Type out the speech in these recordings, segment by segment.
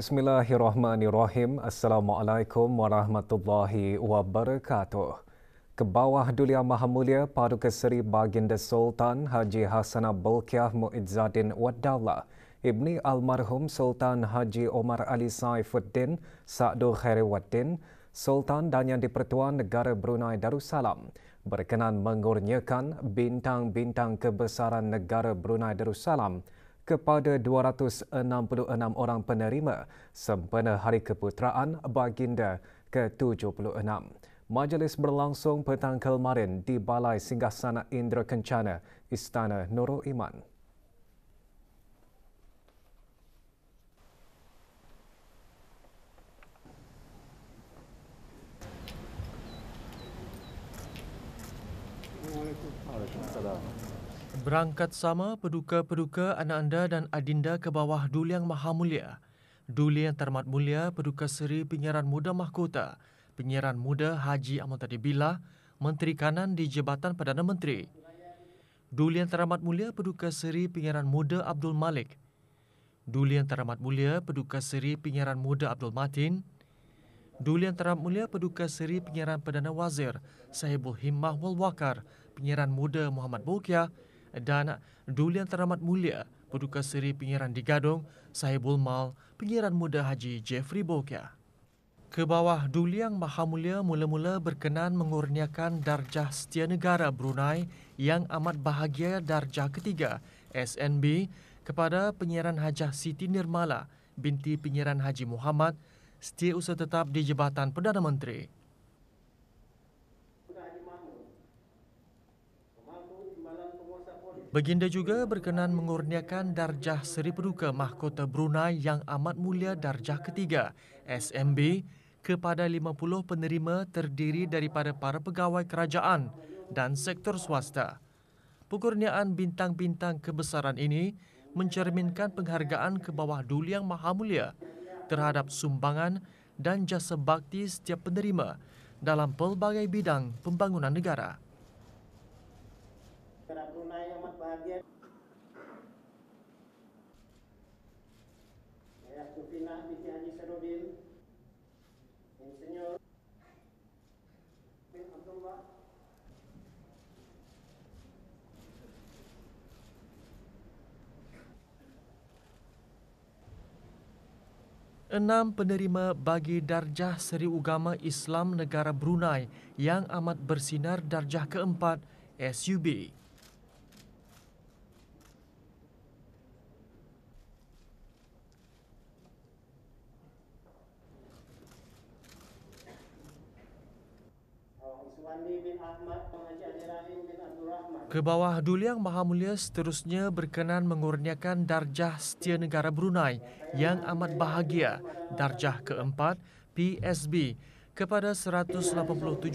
Bismillahirrahmanirrahim. Assalamualaikum warahmatullahi wabarakatuh. Kebawah Duli Yang Maha Mulia Paduka Seri Baginda Sultan Haji Hassanah Bolkiah Muizzaddin Wad Daulah Ibni Almarhum Sultan Haji Omar Ali Saifuddin Sa'dul Khairi Waddin Sultan dan Yang di-Pertuan Negara Brunei Darussalam berkenan mengurniakan bintang-bintang kebesaran Negara Brunei Darussalam kepada 266 orang penerima sempena Hari Keputeraan Baginda ke-76. Majlis berlangsung petang kemarin di Balai Singgasana Indra Kencana, Istana Nurul Iman. Berangkat sama peduka-peduka anak anda dan adinda ke bawah Duli Yang Maha Mulia. Duli Yang Terhormat Mulia Paduka Seri Penyiaran Muda Mahkota, Penyiaran Muda Haji Ahmad Tadi Billah, Menteri Kanan di Jabatan Perdana Menteri. Duli Yang Terhormat Mulia Paduka Seri Penyiaran Muda Abdul Malik. Duli Yang Terhormat Mulia Paduka Seri Penyiaran Muda Abdul Matin. Duli Yang Terhormat Mulia Paduka Seri Penyiaran Perdana Wazir Sahibul Himmah wal Waqar, Penyiaran Muda Muhammad Bolkiah, dan Duli Yang Terhormat Mulia Paduka Seri Penyiaran di Gadong Sahibul Mal, Penyiaran Muda Haji Jeffrey Bolkiah. Ke bawah Duli Yang Maha Mulia mula-mula berkenan mengurniakan darjah Setia Negara Brunei yang amat bahagia darjah ketiga SNB kepada Penyiaran Hajah Siti Nirmala binti Penyiaran Haji Muhammad, Setiausaha Tetap di Jabatan Perdana Menteri. Baginda juga berkenan mengurniakan darjah Seri Paduka Mahkota Brunei yang amat mulia darjah ketiga SMB kepada 50 penerima terdiri daripada para pegawai kerajaan dan sektor swasta. Pengurniaan bintang-bintang kebesaran ini mencerminkan penghargaan ke bawah Duli Yang Maha Mulia terhadap sumbangan dan jasa bakti setiap penerima dalam pelbagai bidang pembangunan negara. Enam penerima bagi darjah Seri Ugama Islam Negara Brunei yang amat bersinar darjah keempat SUB. Ke bawah Duli Yang Maha Mulia seterusnya berkenan mengurniakan darjah Setia Negara Brunei yang amat bahagia darjah keempat PSB kepada 187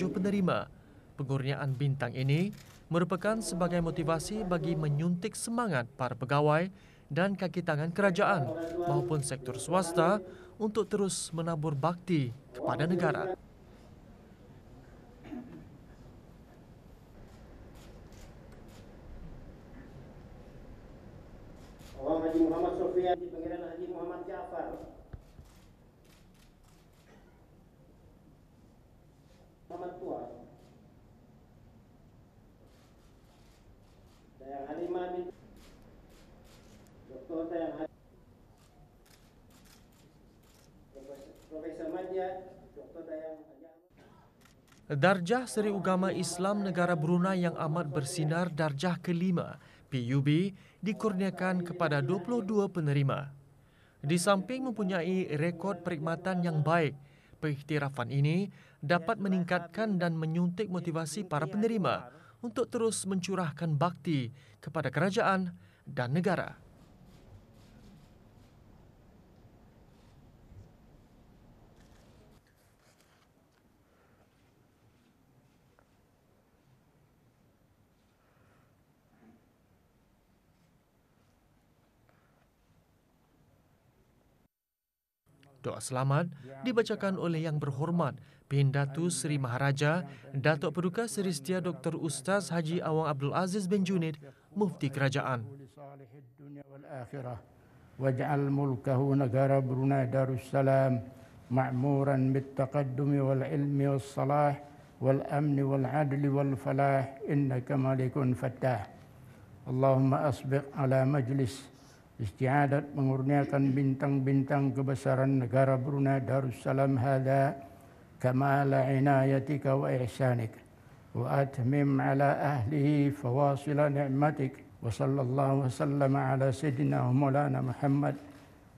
penerima. Pengurniaan bintang ini merupakan sebagai motivasi bagi menyuntik semangat para pegawai dan kaki tangan kerajaan maupun sektor swasta untuk terus menabur bakti kepada negara. Haji Muhammad Sofian di Pengiran Haji Muhammad Ja'far. Muhammad Tuan. Dayang Halimah bin Dr. Dayang Halimah. Profesor Madya, Dr. Dayang Darjah Seri Ugama Islam Negara Brunei yang amat bersinar darjah kelima PUB dikurniakan kepada 22 penerima. Di samping mempunyai rekod perkhidmatan yang baik, pengiktirafan ini dapat meningkatkan dan menyuntik motivasi para penerima untuk terus mencurahkan bakti kepada kerajaan dan negara. Doa selamat dibacakan oleh Yang Berhormat Pendatu Seri Maharaja Datuk Paduka Seri Setia Dr. Ustaz Haji Awang Abdul Aziz bin Junid, Mufti Kerajaan. واجعل ملكه نجار بروناي دارالسلام معمورا بالتقدم والعلم والصلاح والأمن والعدل والفلاح إنك ملك فتاح. اللهم أسبق على مجلس istiadat mengurniakan bintang-bintang kebesaran negara Brunei Darussalam hadza kamala inayatika wa ihsanik wa atmim ala ahlihi fawasila ni'matik wa sallallahu wa sallama ala sayyidina maulana Muhammad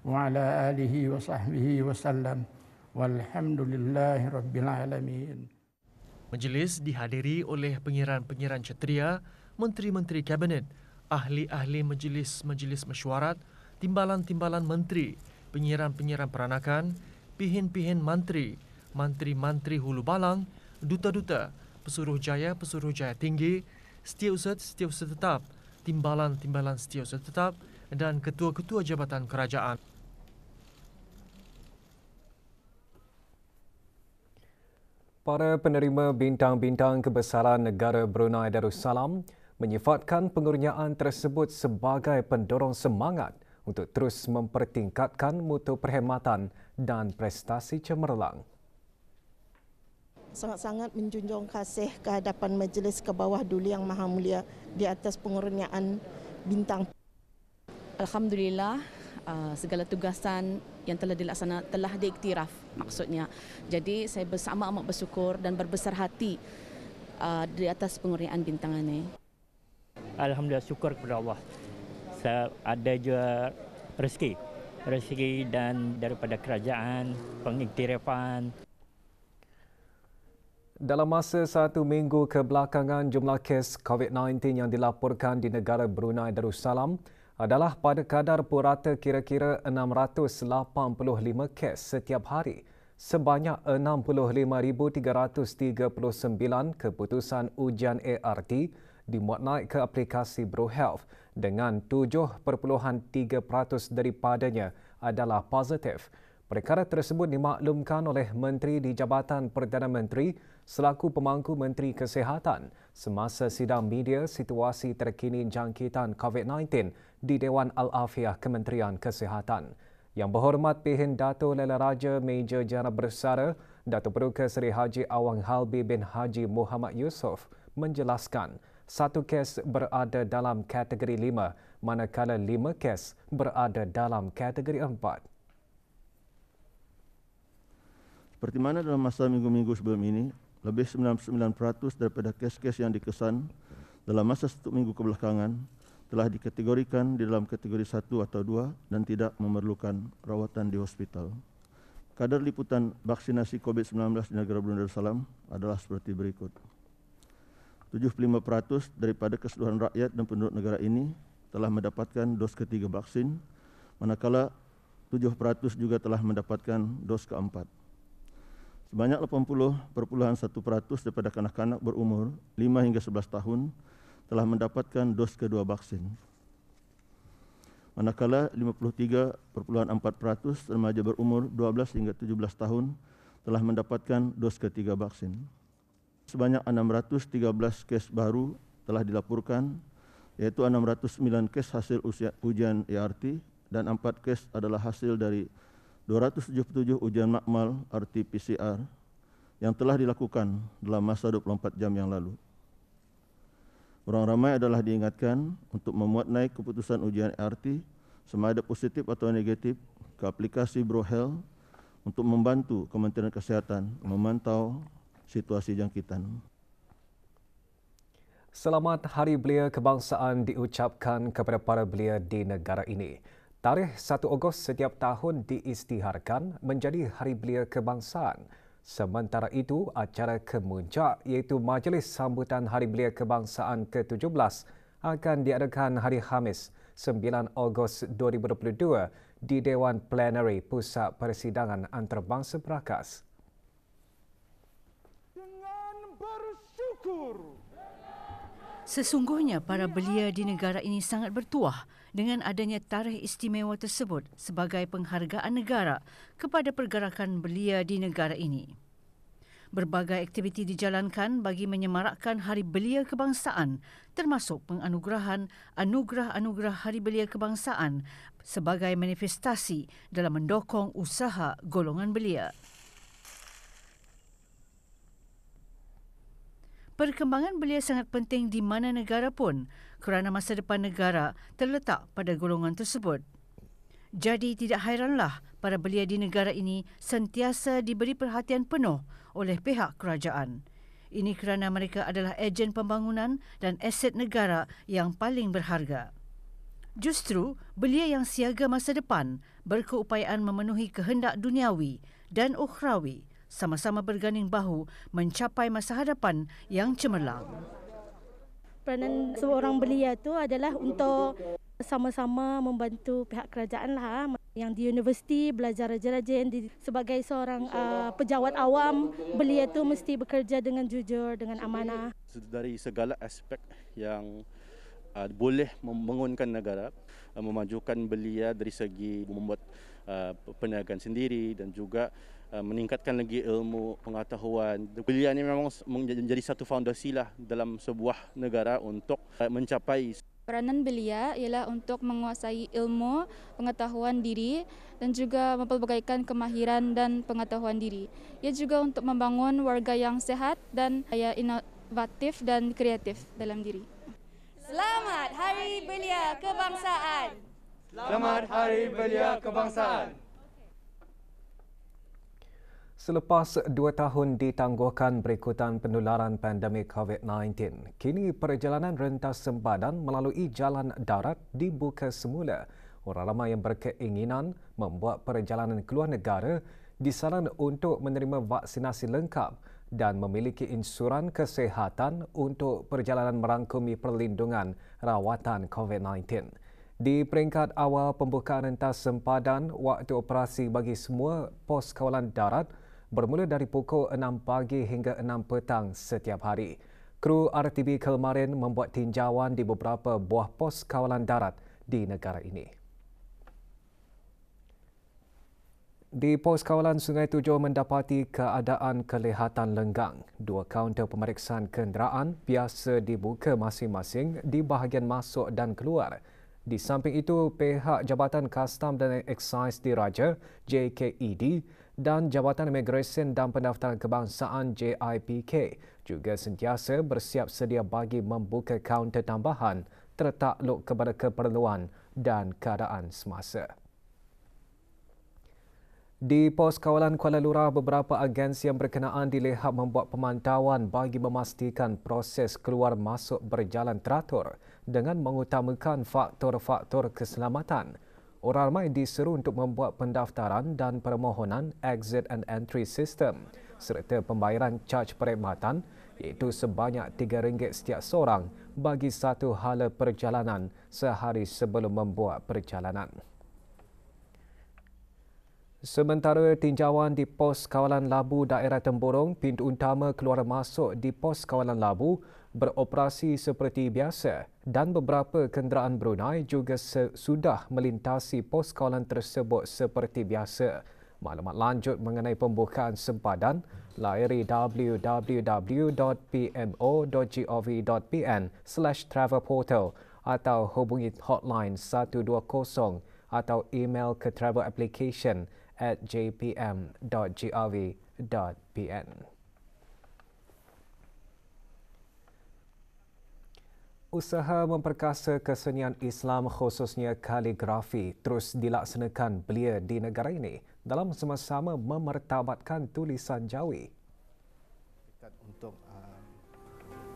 wa ala alihi wa sahbihi wa sallam walhamdulillahi rabbil alamin. Majlis dihadiri oleh pengiran-pengiran ksatria, menteri-menteri kabinet, ahli-ahli majlis-majlis mesyuarat, timbalan-timbalan menteri, penyiaran-penyiaran peranakan, pihin-pihin mantri, mantri-mantri hulu balang, duta-duta, pesuruhjaya tinggi, setiausaha tetap, timbalan-timbalan setiausaha tetap dan ketua-ketua jabatan kerajaan. Para penerima bintang-bintang kebesaran negara Brunei Darussalam menyifatkan pengurniaan tersebut sebagai pendorong semangat untuk terus mempertingkatkan mutu perkhidmatan dan prestasi cemerlang. Sangat-sangat menjunjung kasih ke hadapan Majlis ke bawah Duli Yang Maha Mulia di atas pengurniaan bintang. Alhamdulillah, segala tugasan yang telah dilaksanakan telah diiktiraf maksudnya. Jadi saya amat bersyukur dan berbesar hati di atas pengurniaan bintang ini. Alhamdulillah, syukur kepada Allah. Saya ada juga rezeki dan daripada kerajaan, pengiktirafan. Dalam masa 1 minggu kebelakangan, jumlah kes COVID-19 yang dilaporkan di negara Brunei Darussalam adalah pada kadar purata kira-kira 685 kes setiap hari. Sebanyak 65,339 keputusan ujian ART dimuat naik ke aplikasi BroHealth dengan 7.3% daripadanya adalah positif. Perkara tersebut dimaklumkan oleh Menteri di Jabatan Perdana Menteri selaku pemangku Menteri Kesihatan semasa sidang media situasi terkini jangkitan COVID-19 di Dewan Al-Afiah Kementerian Kesihatan. Yang Berhormat Pihin Dato' Lela Raja Major Jeneral Bersara Dato' Peruka Seri Haji Awang Halbi bin Haji Muhammad Yusof menjelaskan 1 kes berada dalam kategori 5 manakala 5 kes berada dalam kategori 4. Seperti mana dalam masa minggu-minggu sebelum ini, lebih 99% daripada kes-kes yang dikesan dalam masa 1 minggu kebelakangan telah dikategorikan di dalam kategori 1 atau 2 dan tidak memerlukan rawatan di hospital. Kadar liputan vaksinasi COVID-19 di negara Brunei Darussalam adalah seperti berikut. 75% daripada keseluruhan rakyat dan penduduk negara ini telah mendapatkan dos ketiga vaksin, manakala 7% juga telah mendapatkan dos keempat. Sebanyak 80.1% daripada kanak-kanak berumur 5 hingga 11 tahun telah mendapatkan dos kedua vaksin. Manakala 53.4% remaja berumur 12 hingga 17 tahun telah mendapatkan dos ketiga vaksin. Sebanyak 613 kes baru telah dilaporkan, iaitu 609 kes hasil ujian ART dan 4 kes adalah hasil dari 277 ujian makmal RT-PCR yang telah dilakukan dalam masa 24 jam yang lalu. Orang ramai adalah diingatkan untuk memuat naik keputusan ujian ART sama ada positif atau negatif ke aplikasi BroHealth untuk membantu Kementerian Kesihatan memantau situasi jangkitan. Selamat Hari Belia Kebangsaan diucapkan kepada para belia di negara ini. Tarikh 1 Ogos setiap tahun diisytiharkan menjadi Hari Belia Kebangsaan. Sementara itu, acara kemuncak iaitu Majlis Sambutan Hari Belia Kebangsaan ke-17 akan diadakan hari Khamis 9 Ogos 2022 di Dewan Plenary Pusat Persidangan Antarabangsa Perakas. Sesungguhnya para belia di negara ini sangat bertuah dengan adanya tarikh istimewa tersebut sebagai penghargaan negara kepada pergerakan belia di negara ini. Berbagai aktiviti dijalankan bagi menyemarakkan Hari Belia Kebangsaan termasuk penganugerahan anugerah-anugerah Hari Belia Kebangsaan sebagai manifestasi dalam mendokong usaha golongan belia. Perkembangan belia sangat penting di mana negara pun kerana masa depan negara terletak pada golongan tersebut. Jadi tidak hairanlah para belia di negara ini sentiasa diberi perhatian penuh oleh pihak kerajaan. Ini kerana mereka adalah ejen pembangunan dan aset negara yang paling berharga. Justru, belia yang siaga masa depan berkeupayaan memenuhi kehendak duniawi dan ukhrawi, sama-sama berganding bahu mencapai masa hadapan yang cemerlang. Peranan seorang belia itu adalah untuk sama-sama membantu pihak kerajaan lah. Yang di universiti belajar rajin-rajin, sebagai seorang pejabat awam, belia itu mesti bekerja dengan jujur, dengan amanah. Dari segala aspek yang boleh membangunkan negara, memajukan belia dari segi membuat perniagaan sendiri dan juga meningkatkan lagi ilmu pengetahuan. Belia ini memang menjadi satu fondasi lah dalam sebuah negara untuk mencapai. Peranan belia ialah untuk menguasai ilmu, pengetahuan diri dan juga mempelbagaikan kemahiran dan pengetahuan diri. Ia juga untuk membangun warga yang sehat dan inovatif dan kreatif dalam diri. Selamat Hari Belia Kebangsaan! Selamat Hari Belia Kebangsaan! Selepas 2 tahun ditangguhkan berikutan penularan pandemik COVID-19, kini perjalanan rentas sempadan melalui jalan darat dibuka semula. Orang ramai yang berkeinginan membuat perjalanan keluar negara disaran untuk menerima vaksinasi lengkap dan memiliki insuran kesihatan untuk perjalanan merangkumi perlindungan rawatan COVID-19. Di peringkat awal pembukaan rentas sempadan, waktu operasi bagi semua pos kawalan darat bermula dari pukul 6 pagi hingga 6 petang setiap hari. Kru RTB Kelmarin membuat tinjauan di beberapa buah pos kawalan darat di negara ini. Di pos kawalan Sungai Tujuh mendapati keadaan kelihatan lenggang. 2 kaunter pemeriksaan kenderaan biasa dibuka masing-masing di bahagian masuk dan keluar. Di samping itu, pihak Jabatan Kastam dan Eksais Diraja JKED dan Jabatan Imigresen dan Pendaftaran Kebangsaan JIPK juga sentiasa bersiap sedia bagi membuka kaunter tambahan tertakluk kepada keperluan dan keadaan semasa. Di pos kawalan Kuala Lurah, beberapa agensi yang berkenaan dilihat membuat pemantauan bagi memastikan proses keluar masuk berjalan teratur dengan mengutamakan faktor-faktor keselamatan. Orang ramai diseru untuk membuat pendaftaran dan permohonan exit and entry system serta pembayaran caj perkhidmatan iaitu sebanyak RM3 setiap seorang bagi satu hala perjalanan sehari sebelum membuat perjalanan. Sementara tinjauan di pos kawalan Labu daerah Temburong, pintu utama keluar masuk di pos kawalan Labu beroperasi seperti biasa dan beberapa kenderaan Brunei juga sudah melintasi pos kawalan tersebut seperti biasa. Maklumat lanjut mengenai pembukaan sempadan layari www.pmo.gov.pn/travelportal atau hubungi hotline 120 atau email ke travelapplication@jpm.gov.pn. Usaha memperkasa kesenian Islam khususnya kaligrafi terus dilaksanakan belia di negara ini dalam sama-sama memertabatkan tulisan Jawi. Untuk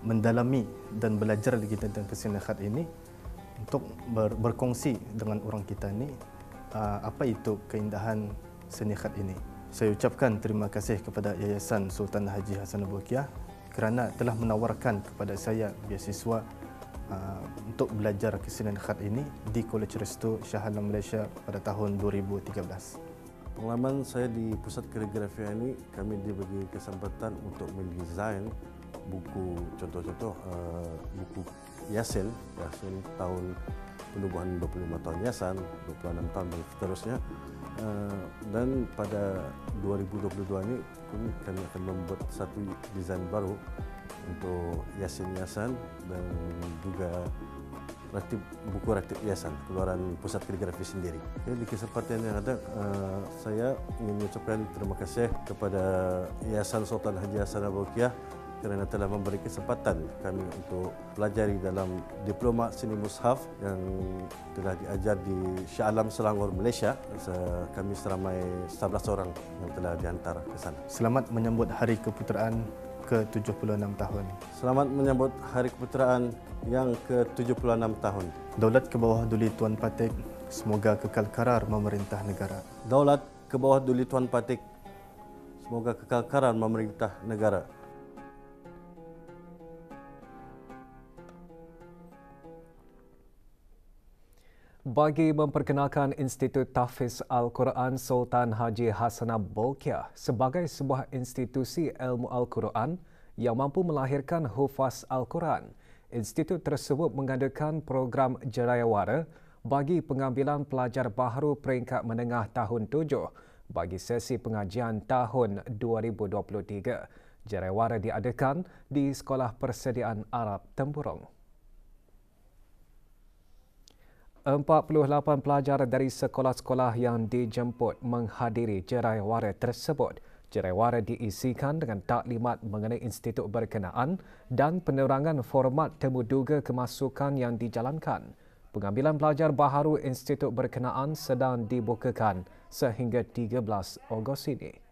mendalami dan belajar lagi tentang kesenian khat ini, untuk berkongsi dengan orang kita ini apa itu keindahan seni khat ini. Saya ucapkan terima kasih kepada Yayasan Sultan Haji Hassanah Bolkiah kerana telah menawarkan kepada saya beasiswa untuk belajar kesenian khat ini di Kolej Restu Shah Alam Malaysia pada tahun 2013. Pengalaman saya di Pusat Kaligrafi ini, kami diberi kesempatan untuk mendesain buku, contoh-contoh buku Yasin tahun penubuhan 25 tahun yayasan, 26 tahun dan seterusnya. Dan pada 2022 ini kami akan membuat satu desain baru untuk yayasan dan juga buku rakit yayasan keluaran Pusat Kaligrafi sendiri. Di kesempatan yang ada, saya ingin mengucapkan terima kasih kepada Yayasan Sultan Haji Hassanah Bolkiah kerana telah memberi kesempatan kami untuk pelajari dalam diploma seni mushaf yang telah diajar di Shah Alam Selangor, Malaysia. Kami seramai 11 orang yang telah dihantar ke sana. Selamat menyambut Hari Keputeraan ke-76 tahun. Selamat menyambut Hari Keputeraan yang ke-76 tahun. Daulat ke bawah duli Tuan Patik, semoga kekal karar memerintah negara. Daulat ke bawah duli Tuan Patik, semoga kekal karar memerintah negara. Bagi memperkenalkan Institut Tahfiz Al-Quran Sultan Haji Hassanah Bolkiah sebagai sebuah institusi ilmu Al-Quran yang mampu melahirkan hufaz Al-Quran, institut tersebut mengadakan program jerayawara bagi pengambilan pelajar baharu peringkat menengah tahun 7 bagi sesi pengajian tahun 2023. Jerayawara diadakan di Sekolah Persediaan Arab Tempurung. 48 pelajar dari sekolah-sekolah yang dijemput menghadiri jerayawara tersebut. Jerayawara diisikan dengan taklimat mengenai institut berkenaan dan penerangan format temuduga kemasukan yang dijalankan. Pengambilan pelajar baharu institut berkenaan sedang dibukakan sehingga 13 Ogos ini.